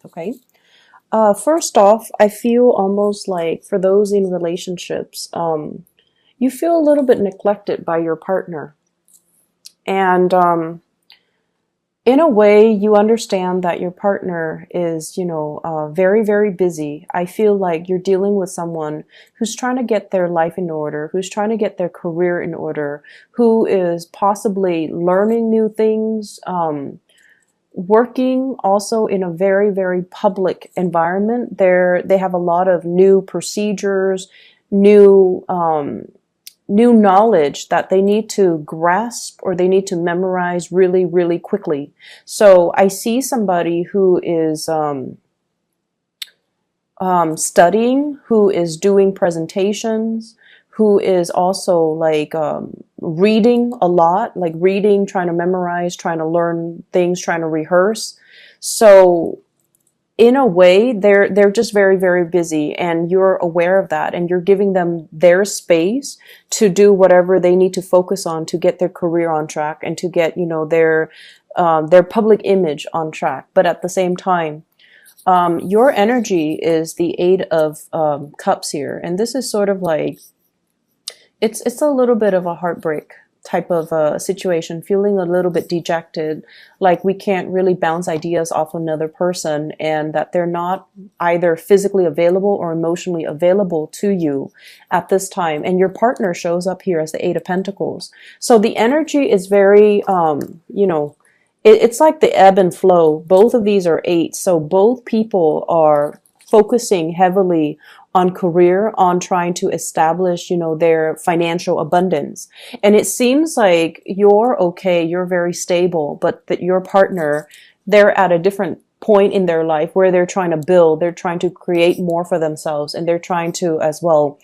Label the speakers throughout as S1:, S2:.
S1: Okay. First off, I feel almost like for those in relationships, you feel a little bit neglected by your partner. And in a way, you understand that your partner is, very, very busy. I feel like you're dealing with someone who's trying to get their life in order, who's trying to get their career in order, who is possibly learning new things, working also in a very, very public environment. They have a lot of new procedures, new new knowledge that they need to grasp or they need to memorize really, really quickly. So I see somebody who is studying, who is doing presentations, who is also like reading a lot, like reading, trying to memorize, trying to learn things, trying to rehearse. So in a way, they're just very, very busy, and you're aware of that, and you're giving them their space to do whatever they need to focus on to get their career on track and to get, their public image on track. But at the same time, your energy is the Eight of Cups here, and this is sort of like it's a little bit of a heartbreak type of situation, feeling a little bit dejected, like we can't really bounce ideas off another person, and that they're not either physically available or emotionally available to you at this time. And your partner shows up here as the Eight of Pentacles. So the energy is very, it's like the ebb and flow. Both of these are eights. So both people are focusing heavily on career, on trying to establish, their financial abundance. And it seems like you're okay, you're very stable, but that your partner, they're at a different point in their life where they're trying to build, they're trying to create more for themselves, and they're trying to as well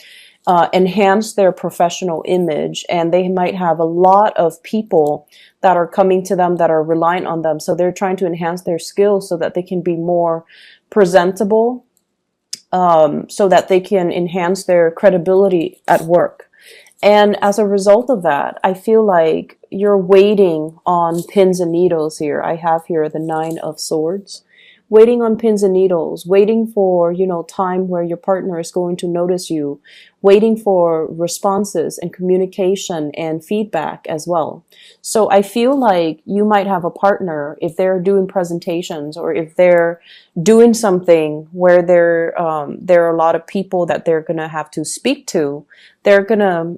S1: enhance their professional image. And they might have a lot of people that are coming to them that are reliant on them. So they're trying to enhance their skills so that they can be more presentable, so that they can enhance their credibility at work. And as a result of that, I feel like you're waiting on pins and needles here. I have here the Nine of Swords. Waiting on pins and needles, waiting for, time where your partner is going to notice you, waiting for responses and communication and feedback as well. So I feel like you might have a partner, if they're doing presentations or if they're doing something where there are a lot of people that they're going to have to speak to, they're going to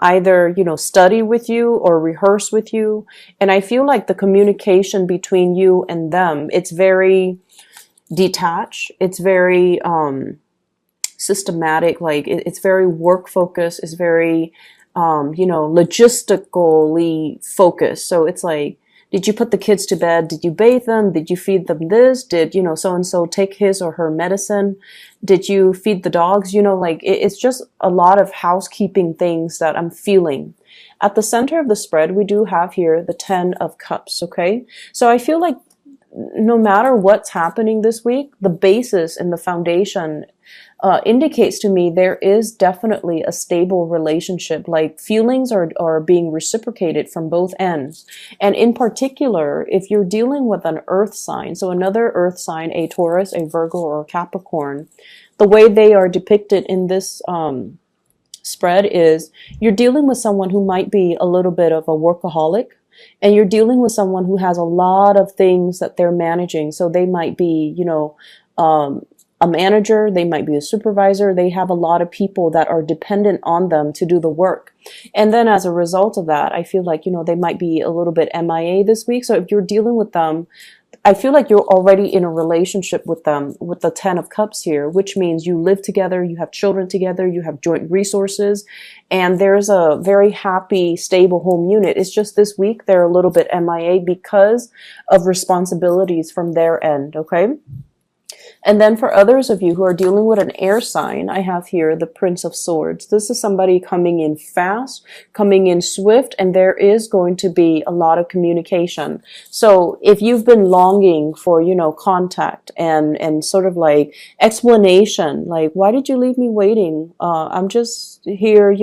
S1: either, study with you or rehearse with you. And I feel like the communication between you and them, it's very detached. It's very systematic. Like it's very work focused. It's very, logistically focused. So it's like, did you put the kids to bed? Did you bathe them? Did you feed them this? Did, so-and-so take his or her medicine? Did you feed the dogs? It's just a lot of housekeeping things that I'm feeling. At the center of the spread, we do have here the Ten of Cups, okay? So I feel like no matter what's happening this week, the basis and the foundation indicates to me there is definitely a stable relationship. Like feelings are being reciprocated from both ends. And in particular, if you're dealing with an earth sign, so another earth sign, a Taurus, a Virgo, or a Capricorn, the way they are depicted in this spread is you're dealing with someone who might be a little bit of a workaholic, and you're dealing with someone who has a lot of things that they're managing. So they might be, a manager, they might be a supervisor, they have a lot of people that are dependent on them to do the work. And then as a result of that, I feel like, they might be a little bit MIA this week. So if you're dealing with them, I feel like you're already in a relationship with them with the Ten of Cups here, which means you live together, you have children together, you have joint resources, and there's a very happy, stable home unit. It's just this week they're a little bit MIA because of responsibilities from their end, okay? And then for others of you who are dealing with an air sign, I have here the Prince of Swords. This is somebody coming in fast, coming in swift, and there is going to be a lot of communication. So if you've been longing for, contact and sort of like explanation, like, why did you leave me waiting? I'm just here,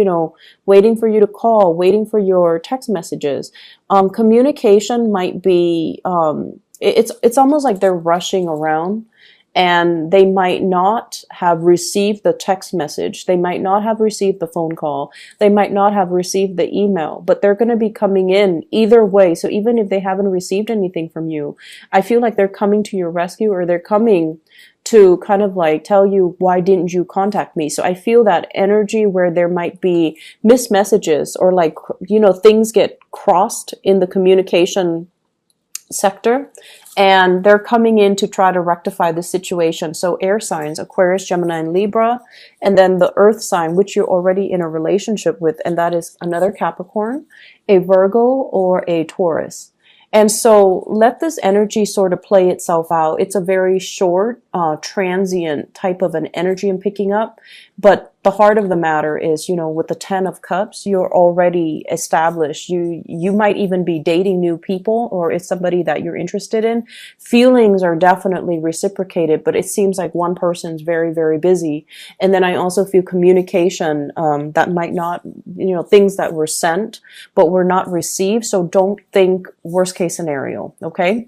S1: waiting for you to call, waiting for your text messages. Communication might be, it's almost like they're rushing around, and they might not have received the text message. They might not have received the phone call. They might not have received the email, but they're going to be coming in either way. So even if they haven't received anything from you, I feel like they're coming to your rescue, or they're coming to kind of like tell you, why didn't you contact me? So I feel that energy where there might be missed messages, or like, things get crossed in the communication sector, and they're coming in to try to rectify the situation. So air signs, Aquarius, Gemini, and Libra, and then the earth sign, which you're already in a relationship with, and that is another Capricorn, a Virgo, or a Taurus. And so let this energy sort of play itself out. It's a very short, transient type of an energy I'm picking up. But the heart of the matter is, with the 10 of Cups, you're already established. You might even be dating new people, or it's somebody that you're interested in. Feelings are definitely reciprocated, but it seems like one person's very, very busy. And then I also feel communication that might not, things that were sent but were not received. So don't think worst case scenario, okay?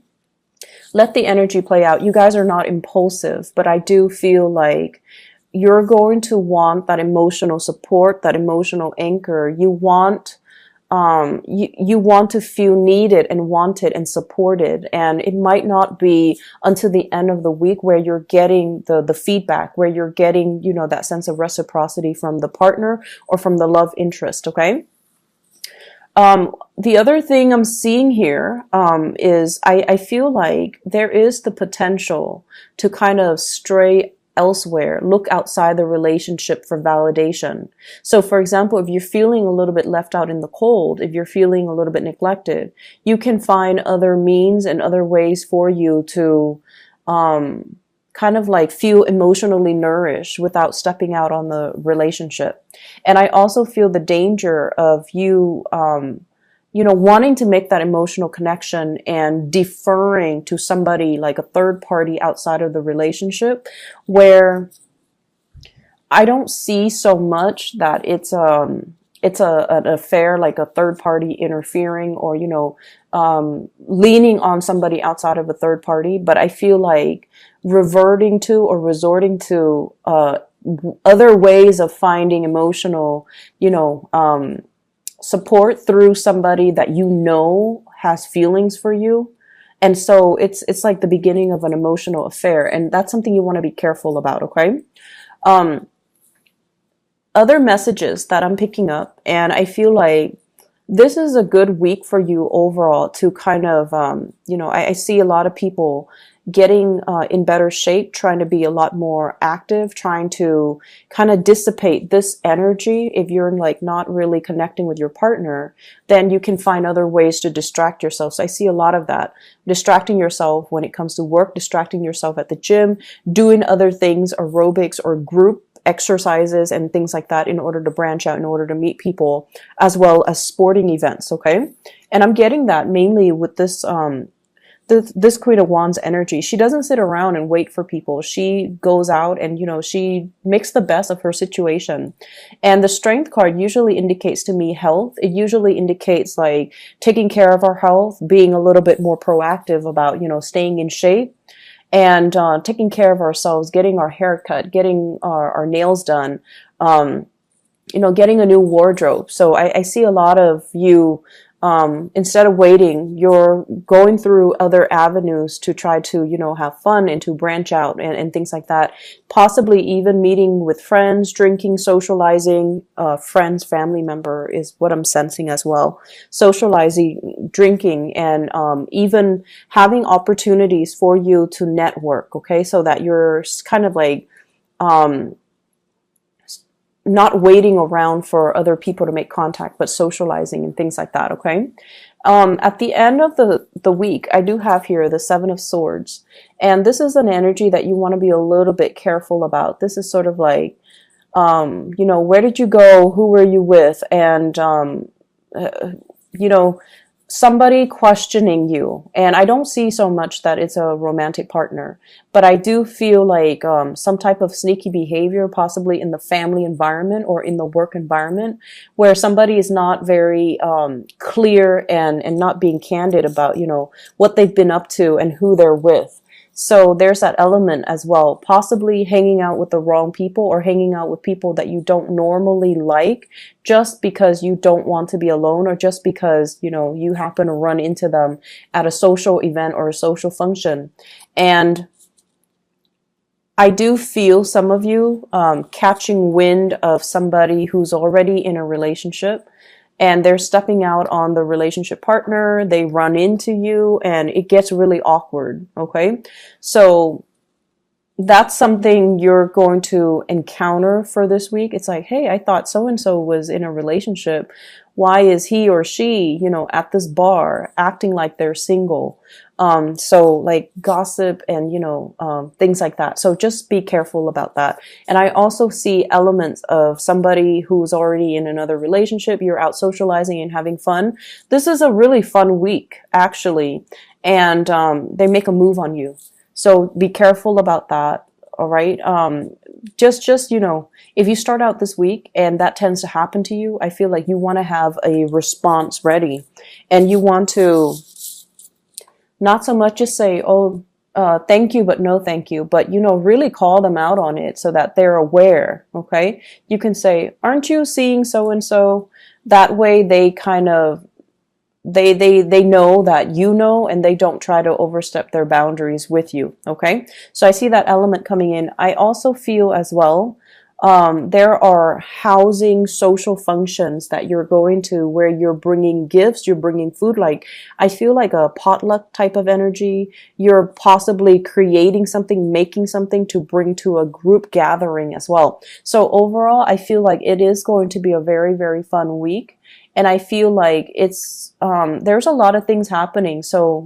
S1: Let the energy play out. You guys are not impulsive, but I do feel like you're going to want that emotional support, that emotional anchor. You want you want to feel needed and wanted and supported. And it might not be until the end of the week where you're getting the feedback, where you're getting, that sense of reciprocity from the partner or from the love interest, okay? The other thing I'm seeing here is I feel like there is the potential to kind of stray elsewhere, look outside the relationship for validation. So for example, if you're feeling a little bit left out in the cold, if you're feeling a little bit neglected, you can find other means and other ways for you to kind of like feel emotionally nourished without stepping out on the relationship. And I also feel the danger of you wanting to make that emotional connection and deferring to somebody like a third party outside of the relationship, where I don't see so much that it's an affair, like a third party interfering, or, leaning on somebody outside of a third party. But I feel like reverting to or resorting to other ways of finding emotional, support through somebody that has feelings for you. And so it's like the beginning of an emotional affair, and that's something you want to be careful about, okay? Other messages that I'm picking up, and I feel like this is a good week for you overall to kind of, I see a lot of people getting in better shape, trying to be a lot more active, trying to kind of dissipate this energy. If you're like not really connecting with your partner, then you can find other ways to distract yourself. So I see a lot of that. Distracting yourself when it comes to work, distracting yourself at the gym, doing other things, aerobics or group exercises and things like that, in order to branch out, in order to meet people, as well as sporting events, okay? And I'm getting that mainly with this this Queen of Wands energy. She doesn't sit around and wait for people. She goes out and, she makes the best of her situation. And the Strength card usually indicates to me health. It usually indicates like taking care of our health, being a little bit more proactive about, staying in shape, and taking care of ourselves, getting our hair cut, getting our nails done, getting a new wardrobe. So I see a lot of you, instead of waiting, you're going through other avenues to try to, have fun and to branch out and things like that. Possibly even meeting with friends, drinking, socializing, friends, family member is what I'm sensing as well. Socializing, drinking, and even having opportunities for you to network, okay? So that you're kind of like, not waiting around for other people to make contact, but socializing and things like that, okay? At the end of the week, I do have here the Seven of Swords. And this is an energy that you want to be a little bit careful about. This is sort of like, where did you go? Who were you with? And, somebody questioning you. And I don't see so much that it's a romantic partner, but I do feel like some type of sneaky behavior, possibly in the family environment or in the work environment, where somebody is not very clear and not being candid about, what they've been up to and who they're with. So there's that element as well, possibly hanging out with the wrong people or hanging out with people that you don't normally like just because you don't want to be alone or just because, you happen to run into them at a social event or a social function. And I do feel some of you catching wind of somebody who's already in a relationship and they're stepping out on the relationship partner, they run into you and it gets really awkward, okay? So that's something you're going to encounter for this week. It's like, hey, I thought so-and-so was in a relationship. Why is he or she, at this bar acting like they're single? So like gossip and, things like that. So just be careful about that. And I also see elements of somebody who's already in another relationship. You're out socializing and having fun. This is a really fun week, actually. And, they make a move on you. So be careful about that. All right. Just, if you start out this week and that tends to happen to you, I feel like you want to have a response ready and you want to not so much just say, oh, thank you, but no thank you, but, really call them out on it so that they're aware. Okay. You can say, aren't you seeing so-and-so? That way they kind of, they know that and they don't try to overstep their boundaries with you. Okay. So I see that element coming in. I also feel as well, there are housing social functions that you're going to where you're bringing gifts, you're bringing food. Like I feel like a potluck type of energy. You're possibly creating something, making something to bring to a group gathering as well. So overall, I feel like it is going to be a very, very fun week. And I feel like it's, there's a lot of things happening. So,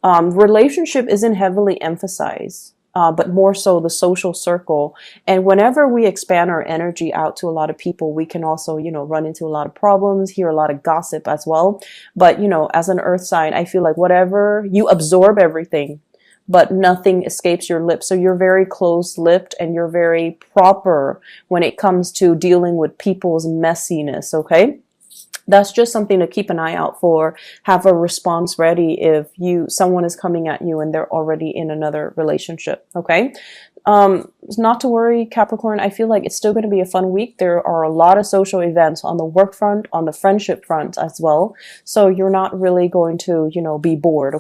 S1: relationship isn't heavily emphasized. But more so the social circle. And whenever we expand our energy out to a lot of people, we can also, run into a lot of problems, hear a lot of gossip as well. But, as an earth sign, I feel like whatever you absorb everything, but nothing escapes your lips. So you're very close-lipped and you're very proper when it comes to dealing with people's messiness. Okay. That's just something to keep an eye out for. Have a response ready if someone is coming at you and they're already in another relationship. Okay. Not to worry, Capricorn. I feel like it's still going to be a fun week. There are a lot of social events on the work front, on the friendship front as well. So you're not really going to, be bored.